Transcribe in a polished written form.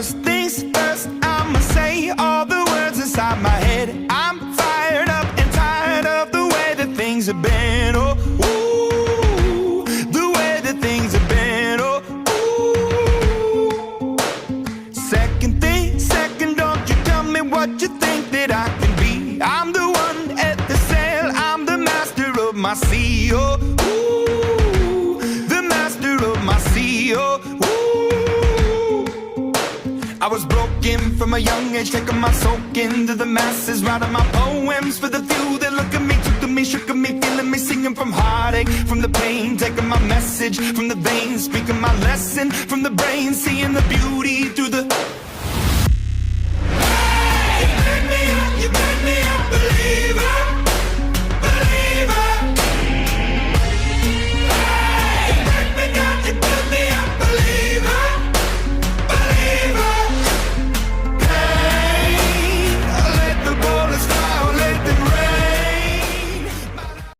First things first, I'ma say all the words inside my head. I'm fired up and tired of the way that things have been. Oh, ooh, the way that things have been. Oh, ooh. Second thing, second, don't you tell me what you think that I can be. I'm the one at the sail, I'm the master of my sea. Oh, ooh, the master of my sea. Oh, ooh. I was broken from a young age, taking my soak into the masses, writing my poems for the few that look at me, took to me, shook at me, feeling me, singing from heartache, from the pain, taking my message from the veins, speaking my lesson from the brain, seeing the beauty through